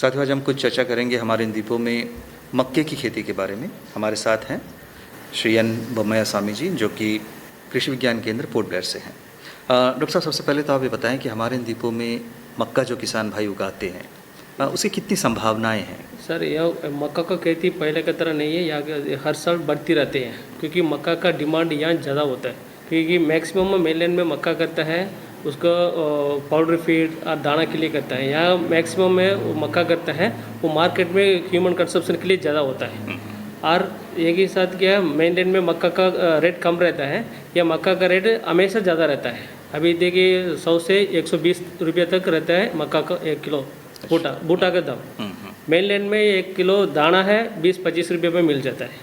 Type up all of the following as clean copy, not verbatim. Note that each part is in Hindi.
साथियों, आज हम कुछ चर्चा करेंगे हमारे इन द्वीपों में मक्के की खेती के बारे में। हमारे साथ हैं श्री एन बोम्मैया स्वामी जी, जो कि कृषि विज्ञान केंद्र पोर्ट ब्लेयर से हैं। डॉक्टर साहब, सबसे पहले तो आप ये बताएं कि हमारे इन द्वीपों में मक्का जो किसान भाई उगाते हैं उसकी कितनी संभावनाएं हैं? सर, यह मक्का का खेती पहले की तरह नहीं है। यहाँ हर साल बढ़ती रहते हैं क्योंकि मक्का का डिमांड यहाँ ज़्यादा होता है। क्योंकि मैक्सिमम मेनलैंड में मक्का करता है, उसका पाउडर फीड और दाना के लिए करता है। यहाँ मैक्सिमम में वो मक्का करता है, वो मार्केट में ह्यूमन कंजप्शन के लिए ज़्यादा होता है। और एक ही साथ क्या है, मेनलैंड में मक्का का रेट कम रहता है, या मक्का का रेट हमेशा ज़्यादा रहता है। अभी देखिए 100 से 120 रुपये तक रहता है मक्का का 1 किलो बूटा का दाम। मेनलैंड में 1 किलो दाना है 20-25 रुपये में मिल जाता है,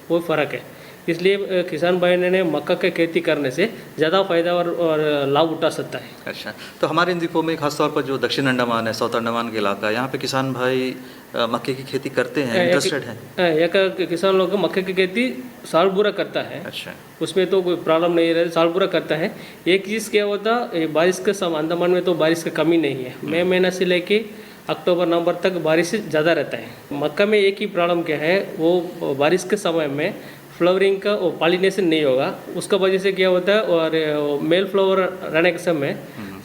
वो फ़र्क है। इसलिए किसान भाई ने मक्का की खेती करने से ज़्यादा फायदा और लाभ उठा सकता है। अच्छा, तो हमारे इन द्वीपों में खासतौर पर जो दक्षिण अंडमान है, साउथ अंडमान के इलाका, यहाँ पे किसान भाई मक्के की खेती करते हैं, इंटरेस्टेड हैं? यहाँ का किसान लोग मक्के की खेती साल पूरा करता है। अच्छा, उसमें तो कोई प्रॉब्लम नहीं रहती, साल पूरा करता है। एक चीज़ क्या होता है, बारिश के समय अंडमान में तो बारिश की कमी नहीं है। मई महीना से लेके अक्टूबर नवंबर तक बारिश ज़्यादा रहता है। मक्का में एक ही प्रॉब्लम क्या है, वो बारिश के समय में फ्लावरिंग का वो पॉलिनेशन नहीं होगा। उसका वजह से क्या होता है, और मेल फ्लावर रहने के समय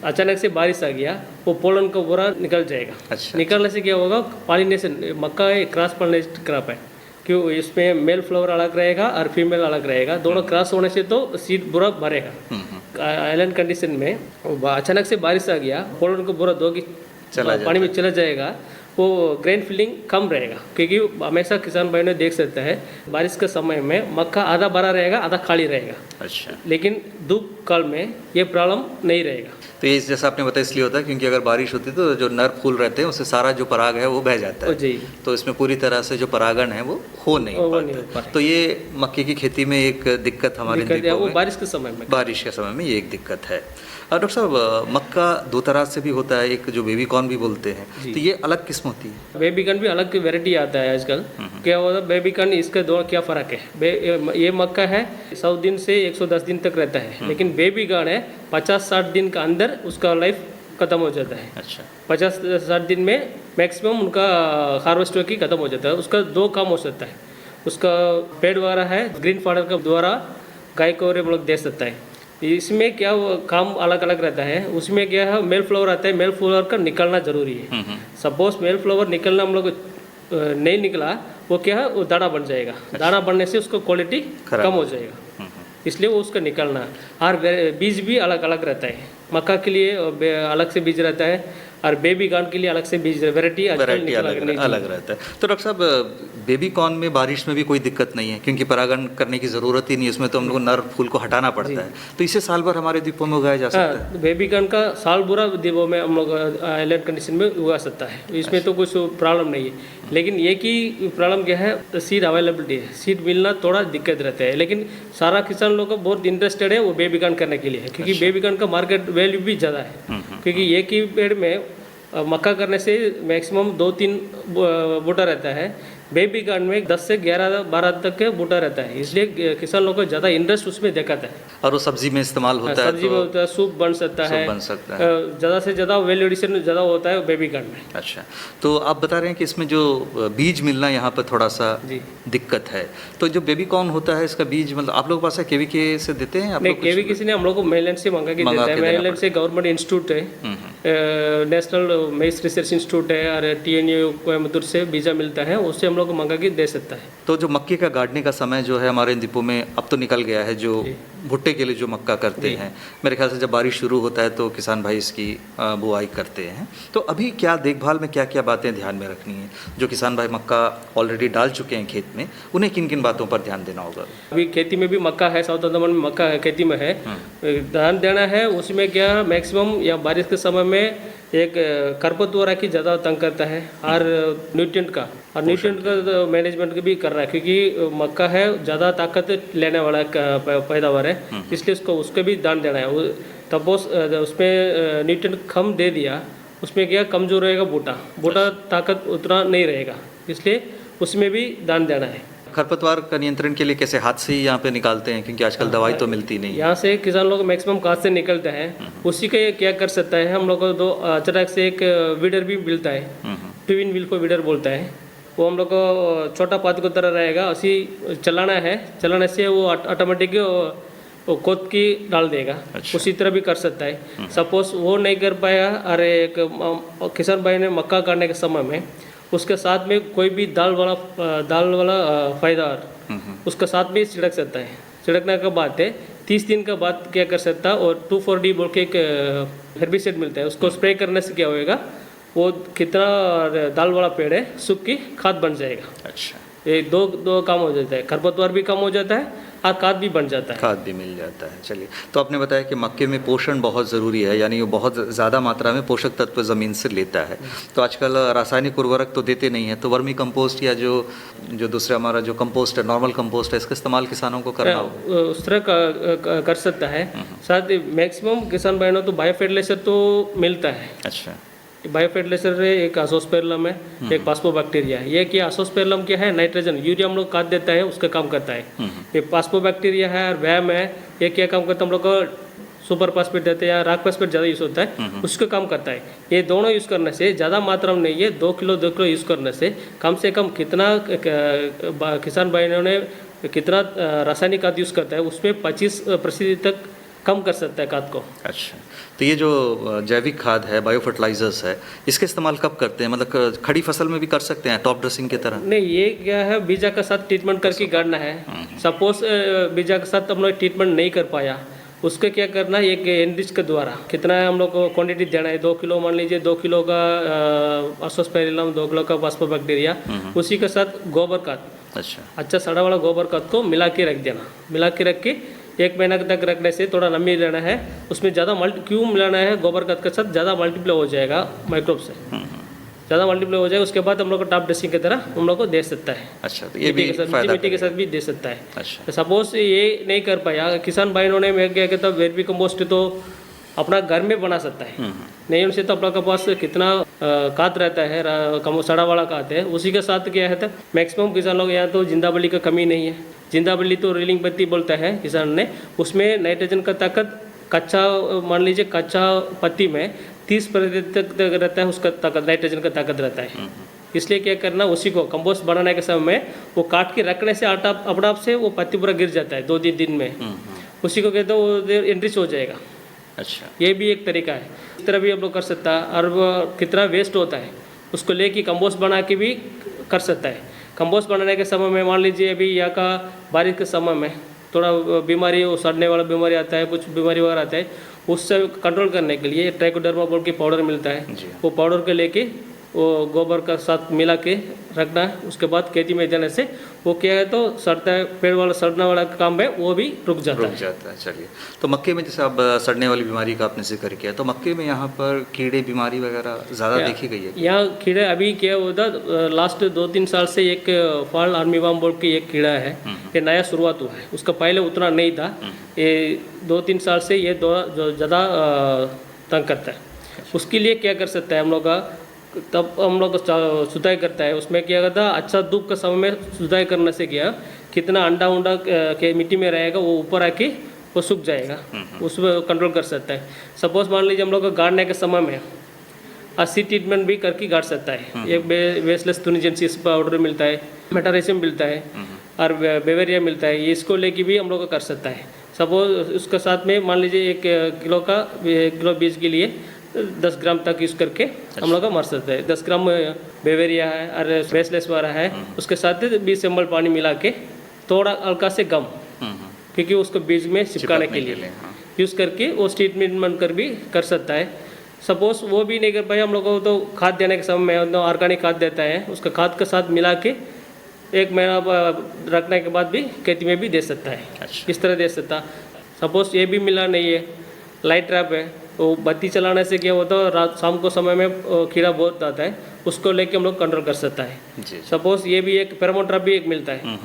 अचानक से बारिश आ गया, वो पोलन का बोरा निकल जाएगा। अच्छा, निकलने से क्या होगा, पॉलिनेशन, मक्का एक क्रॉस पॉलिनेटेड क्रॉप है। क्यों, इसमें मेल फ्लावर अलग रहेगा और फीमेल अलग रहेगा, दोनों क्रॉस होने से तो सीड बोरा भरेगा। आइलैंड कंडीशन में अचानक से बारिश आ गया, पोलन का बोरा दो की पानी में चला जाएगा, वो ग्रेन फिलिंग कम रहेगा। क्योंकि हमेशा किसान भाई ने देख सकता है, बारिश के समय में मक्का आधा भरा रहेगा, आधा खाली रहेगा। अच्छा, लेकिन धूप काल में ये प्रॉब्लम नहीं रहेगा। तो ये जैसा आपने बताया इसलिए होता है क्योंकि अगर बारिश होती है तो जो नर फूल रहते हैं उससे सारा जो पराग है वो बह जाता है जी। तो इसमें पूरी तरह से जो परागण है वो हो नहीं पाता। तो ये मक्के की खेती में एक दिक्कत हमारे द्वीपों में बारिश के समय में ये एक दिक्कत है। डॉक्टर साहब, मक्का दो तरह से भी होता है, एक जो बेबी कॉर्न भी बोलते हैं, तो ये अलग किस्म होती है? बेबी कॉर्न भी अलग वेराइटी आता है आजकल। क्या होता है बेबी कॉर्न, इसका दो क्या फ़र्क है। ये मक्का है 100 दिन से 110 दिन तक रहता है, लेकिन बेबी कॉर्न है 50-60 दिन का अंदर उसका लाइफ खत्म हो जाता है। अच्छा, 50-60 दिन में मैक्सिमम उनका हार्वेस्ट की खत्म हो जाता है। उसका दो काम हो सकता है, उसका पेड़ वगैरह है ग्रीन फाडर के द्वारा गाय को हम लोग दे सकता है। इसमें क्या काम अलग अलग रहता है। उसमें क्या है, मेल फ्लावर आता है, मेल फ्लावर का निकलना जरूरी है। सपोज मेल फ्लावर निकलना हम लोग नहीं निकला, वो क्या है, वो दाना बन जाएगा। दाना बनने से उसका क्वालिटी कम हो जाएगा, इसलिए वो उसका निकलना। और बीज भी अलग अलग रहता है। मक्का के लिए अलग से बीज रहता है और बेबी कॉर्न के लिए अलग से बीज वैरायटी अलग रहता है। तो डॉक्टर साहब, बेबी कॉर्न में बारिश में भी कोई दिक्कत नहीं है क्योंकि परागण करने की ज़रूरत ही नहीं है, उसमें तो हम लोग नर फूल को हटाना पड़ता है, तो इसे साल भर हमारे द्वीपों में उगाया जा सकता है? बेबी कॉर्न का साल भर द्वीपों में हम लोग आइलैंड कंडीशन में उगा सकता है, इसमें तो कुछ प्रॉब्लम नहीं है। लेकिन एक ही प्रॉब्लम क्या है, सीड अवेलेबिलिटी है। सीड मिलना थोड़ा दिक्कत रहता है, लेकिन सारा किसान लोग को बहुत इंटरेस्टेड है वो बेबी कॉर्न करने के लिए, क्योंकि बेबी कॉर्न का मार्केट वैल्यू भी ज़्यादा है। क्योंकि एक ही पेड़ में मक्का करने से मैक्सिमम 2-3 बूटा रहता है, बेबी कॉर्न में 10 से 11-12 तक के बूटा रहता है। इसलिए किसान लोगों को ज़्यादा इंटरेस्ट उसमें दिखाता है। और वो सब्जी में इस्तेमाल होता है, सब्जी में होता है, सूप बन सकता है। ज़्यादा से ज़्यादा वैल्यू एडिशन ज़्यादा होता है बेबी कॉर्न में। अच्छा, तो आप बता रहे हैं कि इसमें जो बीज मिलना यहाँ पर थोड़ा सा दिक्कत है, तो जो बेबी कॉर्न होता है इसका बीज मतलब आप लोगों के पास है, केवीके से देते हैं? नहीं, केवीके से नहीं, हम लोग को मेनलैंड से मंगा के देता है। मेनलैंड से गवर्नमेंट इंस्टीट्यूट है, नेशनल मेस रिसर्च इंस्टीट्यूट है, और TNU कोयम्बतूर से बीजा मिलता है, उससे हम लोग को मंगा के दे सकता है। तो जो मक्के का गाड़ने का समय जो है हमारे द्वीपों में अब तो निकल गया है, जो भुट्टे के लिए जो मक्का करते हैं, मेरे ख्याल से जब बारिश शुरू होता है तो किसान भाई इसकी बुआई करते हैं। तो अभी क्या देखभाल में क्या क्या बातें ध्यान में रखनी है? जो किसान भाई मक्का ऑलरेडी डाल चुके हैं खेत में, उन्हें किन किन बातों पर ध्यान देना होगा? अभी खेती में भी मक्का है, साउथ अंडमान में मक्का है, खेती में है, ध्यान देना है। उसमें क्या मैक्सिमम या बारिश के समय में एक खरपतवार की ज़्यादा तंग करता है, और न्यूट्रिएंट का मैनेजमेंट भी कर रहा है, क्योंकि मक्का है ज़्यादा ताकत लेने वाला पैदावार है, इसलिए उसको भी ध्यान देना है। सपोज उसमें न्यूट्रिएंट कम दे दिया, उसमें क्या कमज़ोर रहेगा, बूटा ताकत उतना नहीं रहेगा, इसलिए उसमें भी ध्यान देना है। खरपतवार का नियंत्रण के लिए कैसे हाथ से ही यहाँ पे निकालते हैं, क्योंकि आजकल दवाई तो मिलती नहीं है? यहाँ से किसान लोग मैक्सिमम हाथ से निकलते हैं, उसी का क्या कर सकता है, हम लोग को दो अचानक से एक वीडर भी मिलता है, ट्विन व्हील को वीडर बोलता है। वो हम लोग को छोटा पात की तरह रहेगा, ऐसी चलाना है, चलाने से वो ऑटोमेटिक वो खोद की डाल देगा। अच्छा। उसी तरह भी कर सकता है। सपोज वो नहीं कर पाया, अरे एक किसान भाई ने मक्का काटने के समय में उसके साथ में कोई भी दाल वाला फायदार उसके साथ भी छिड़क सकता है। छिड़कने के बाद 30 दिन के बाद क्या कर सकता है, और 2,4-D बोल के एक हेर्बिसाइड मिलता है, उसको स्प्रे करने से क्या होएगा, वो कितना दाल वाला पेड़ है सूख की खाद बन जाएगा। अच्छा, ये दो काम हो जाता है, खरपतवार भी कम हो जाता है और खाद भी बन जाता है। खाद भी मिल जाता है। चलिए, तो आपने बताया कि मक्के में पोषण बहुत ज़रूरी है, यानी वो बहुत ज़्यादा मात्रा में पोषक तत्व ज़मीन से लेता है। तो आजकल रासायनिक उर्वरक तो देते नहीं है, तो वर्मी कंपोस्ट या जो दूसरा हमारा जो कंपोस्ट है, नॉर्मल कंपोस्ट है, इसका इस्तेमाल किसानों को करना होगा। उस तरह कर सकता है। साथ ही मैक्सिमम किसान भाइयों तो बायो फर्टिलाइजर तो मिलता है। अच्छा, बायो फर्टिलाइजर है, एक एजोस्पेरलम है, एक पास्पोबैक्टीरिया है। ये क्या एजोस्पेरलम क्या है, नाइट्रोजन, यूरिया हम लोग खाद देता है, उसका काम करता है। ये पास्पोबैक्टीरिया है और वैम है, ये क्या काम करता है, हम लोग को सुपर फास्फेट देते हैं या रॉक फास्फेट ज़्यादा यूज़ होता है, उसका काम करता है। ये दोनों यूज़ करने से ज़्यादा मात्रा में नहीं है, 2 किलो यूज़ करने से कम कितना किसान भाइयों ने कितना रासायनिक खाद यूज़ करता है, उसमें 25% तक कम कर सकता है खाद को। अच्छा, तो ये जो जैविक खाद है, बायो फर्टिलाइजर्स है, इसका इस्तेमाल कब करते हैं? मतलब खड़ी फसल में भी कर सकते हैं टॉप ड्रेसिंग की तरह? नहीं, ये क्या है, बीजा के साथ ट्रीटमेंट करके गाड़ना है। सपोज बीजा के साथ हम लोग ट्रीटमेंट नहीं कर पाया, उसके क्या करना है, एक एनरिच के द्वारा कितना है हम लोग को क्वांटिटी देना है, 2 किलो मान लीजिए, 2 किलो का एजोस्पेरलम, 2 किलो का पास्पोबैक्टीरिया, उसी के साथ गोबर खाद, अच्छा सड़ा वाला गोबर खाद को मिला के रख देना। मिला के रख के 1 महीना तक रखने से थोड़ा नमी रहना है, उसमें ज़्यादा क्यों मिलाना है, गोबर खाद के साथ ज़्यादा मल्टीप्लाई हो जाएगा, माइक्रोब से ज़्यादा मल्टीप्लाई हो जाएगा। उसके बाद हम लोग को टॉप ड्रेसिंग की तरह हम लोग को दे सकता है। अच्छा, तो ये भी मिट्टी के साथ भी दे सकता है। अच्छा, तो सपोज ये नहीं कर पाया किसान भाइयों ने, मैं क्या कहता हूँ, वेर्मी कंपोस्ट तो अपना घर में बना सकता है। नहीं उनसे तो अपना के पास कितना खाद रहता है, सड़ा वाला खाद है, उसी के साथ क्या है, मैक्सिमम किसान लोग यहाँ तो जिंदा बल्ली का कमी नहीं है। जिंदा बल्ली तो रीलिंग पत्ती बोलता है किसान ने, उसमें नाइट्रोजन का ताकत कच्चा मान लीजिए, कच्चा पत्ती में 30% तक रहता है, उसका ताकत नाइट्रोजन का ताकत रहता है। इसलिए क्या करना, उसी को कंपोस्ट बनाने के समय में वो काट के रखने से अपने आप से वो पत्ती पूरा गिर जाता है 2-3 दिन में। उसी को कहते हैं वो एनरिच हो जाएगा। अच्छा, ये भी एक तरीका है, इस तरह भी हम लोग कर सकता है। और वो कितना वेस्ट होता है उसको लेके कंपोस्ट बना के भी कर सकता है। कंपोस्ट बनाने के समय में मान लीजिए अभी यहाँ का बारिश के समय में थोड़ा बीमारी, वो सड़ने वाला बीमारी आता है, कुछ बीमारी वगैरह आता है, उससे कंट्रोल करने के लिए ट्राइकोडर्मा बोल के पाउडर मिलता है, वो पाउडर को लेके वो गोबर का साथ मिला के रखना है। उसके बाद खेती में देने से वो क्या है, तो सड़ता है, पेड़ वाला सड़ने वाला काम है वो भी रुक जाता है। चलिए, तो मक्के में जैसे आप सड़ने वाली बीमारी का आपने जिक्र किया, तो मक्के में यहाँ पर कीड़े बीमारी वगैरह ज़्यादा देखी गई है? यहाँ कीड़े अभी क्या होता, लास्ट 2-3 साल से एक फॉल आर्मीवार्म बोल के एक कीड़ा है, ये नया शुरुआत हुआ है, उसका पहले उतना नहीं था। ये 2-3 साल से ये जो ज़्यादा तंग करता है। उसके लिए क्या कर सकता है हम लोग का, तब हम लोग सुधाई करता है। उसमें क्या करता है, अच्छा धूप के समय में सुधाई करने से क्या कितना अंडा उंडा के मिट्टी में रहेगा, वो ऊपर आके वो सूख जाएगा, उसमें कंट्रोल कर सकता है। सपोज मान लीजिए हम लोग गाड़ने के समय में एसिड ट्रीटमेंट भी करके गाड़ सकता है। एक बेसलेस टुनिजेंसिस पाउडर मिलता है, मेटारेशियम मिलता है और बेवेरिया मिलता है, ये इसको लेके भी हम लोग कर सकता है। सपोज उसके साथ में मान लीजिए 1 किलो बीज के लिए 10 ग्राम तक यूज़ करके हम लोग का मर सकते हैं। 10 ग्राम बेवेरिया है और बेसलेस वाला है, उसके साथ 20 ml पानी मिला के थोड़ा हल्का से गम, क्योंकि उसको बीज में चिपकाने के लिए यूज़ करके वो ट्रीटमेंट कर भी कर सकता है। सपोज वो भी नहीं कर पाए, हम लोग को तो खाद देने के समय में ऑर्गेनिक खाद देता है, उसका खाद के साथ मिला के 1 महीना रखने के बाद भी खेती में भी दे सकता है। इस तरह दे सकता। सपोज ये भी मिला नहीं है, लाइट ट्रैप है, वो बत्ती चलाने से क्या होता है, रात शाम को समय में कीड़ा बहुत आता है, उसको लेके हम लोग कंट्रोल कर सकता है। सपोज ये भी एक फेरोमोन ट्रैप भी एक मिलता है,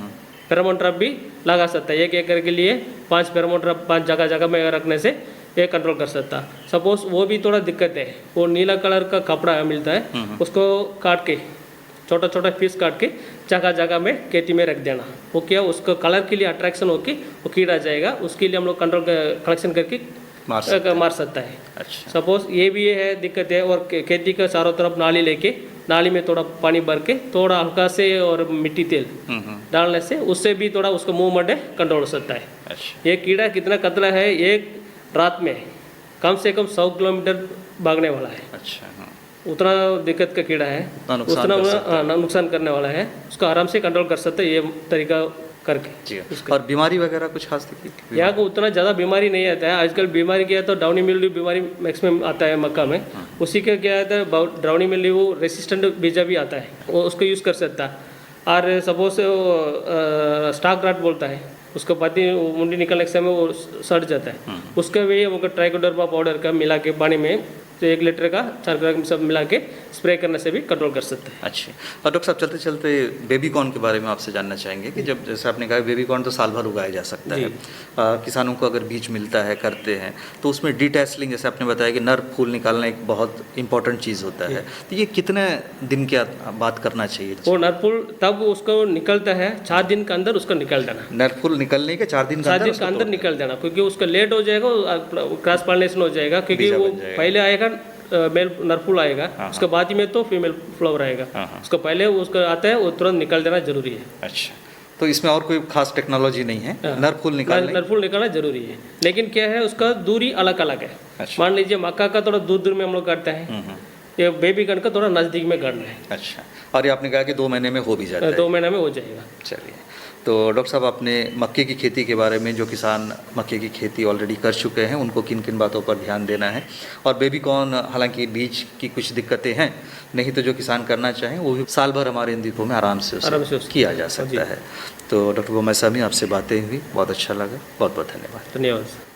फेरोमोन ट्रैप भी लगा सकता है। 1 एकड़ के लिए 5 फेरोमोन ट्रैप 5 जगह में रखने से ये कंट्रोल कर सकता। सपोज वो भी थोड़ा दिक्कत है, वो नीला कलर का कपड़ा मिलता है, उसको काट के छोटा छोटा पीस काट के जगह में खेती में रख देना। वो क्या उसको कलर के लिए अट्रैक्शन होके वो कीड़ा जाएगा, उसके लिए हम लोग कंट्रोल कलेक्शन करके मार सकता है। अच्छा। सपोज ये भी है दिक्कत है, और खेती का चारों तरफ नाली लेके नाली में थोड़ा पानी भर के थोड़ा हल्का से और मिट्टी तेल डालने से उससे भी थोड़ा उसका मूवमेंट है कंट्रोल हो सकता है। अच्छा। ये कीड़ा कितना कतला है, एक रात में कम से कम 100 किलोमीटर भागने वाला है। अच्छा। हाँ। उतना दिक्कत का कीड़ा है, उतना नुकसान उतना कर सकता नुकसान करने वाला है, उसको आराम से कंट्रोल कर सकते हैं ये तरीका करके। जी हाँ। और बीमारी वगैरह कुछ खास दिखी? यहाँ को उतना ज़्यादा बीमारी नहीं आता है। आजकल बीमारी क्या है तो डाउनी मिल्ड्यू बीमारी मैक्सिमम आता है मक्का में। उसी का क्या आता है, डाउनी मिल्ड्यू रेसिस्टेंट बीजा भी आता है, वो उसको यूज़ कर सकता है। और सपोज स्टॉक राट बोलता है, उसको पत्ती मुंडी निकलने के समय वो सड़ जाता है, उसका भी उनका ट्राइकोडर्मा पाउडर का मिला के पानी में तो 1 लीटर का 4 ग्राम सब मिला के स्प्रे करने से भी कंट्रोल कर सकते हैं। अच्छी। और डॉक्टर साहब चलते चलते बेबी कॉर्न के बारे में आपसे जानना चाहेंगे कि जब जैसे आपने कहा बेबी कॉर्न तो साल भर उगाया जा सकता है, किसानों को अगर बीज मिलता है करते हैं तो उसमें डिटेसलिंग जैसे आपने बताया कि नर फूल निकालना एक बहुत इंपॉर्टेंट चीज़ होता है, तो ये कितने दिन के बाद करना चाहिए? वो नर फूल तब उसको निकलता है 4 दिन के अंदर उसको निकाल देना। नर फूल निकलने के 4 दिन के अंदर निकल देना, क्योंकि उसका लेट हो जाएगा, क्रॉस पॉलिनेशन हो जाएगा, क्योंकि वो पहले आएगा मेल नरफूल आएगा, उसके बाद ही में तो फीमेल फ्लावर आएगा। उसको पहले उसका आता है वो तुरंत निकल देना जरूरी है। अच्छा, तो इसमें और कोई खास टेक्नोलॉजी नहीं है? नरफूल निकालना जरूरी है, लेकिन क्या है उसका दूरी अलग अलग है। अच्छा। मान लीजिए मक्का का थोड़ा दूर दूर में हम लोग काटते हैं, ये बेबी गन का थोड़ा नज़दीक में करना है। अच्छा, और ये आपने कहा कि 2 महीने में हो भी जाता है? 2 महीने में हो जाएगा। चलिए, तो डॉक्टर साहब आपने मक्के की खेती के बारे में, जो किसान मक्के की खेती ऑलरेडी कर चुके हैं उनको किन किन बातों पर ध्यान देना है, और बेबी कॉर्न हालांकि बीज की कुछ दिक्कतें हैं, नहीं तो जो किसान करना चाहें वो भी साल भर हमारे इन द्वीपों में आराम से किया जा सकता है। तो डॉक्टर बोमैया साहब आपसे बातें हुई, बहुत अच्छा लगा, बहुत बहुत धन्यवाद। धन्यवाद।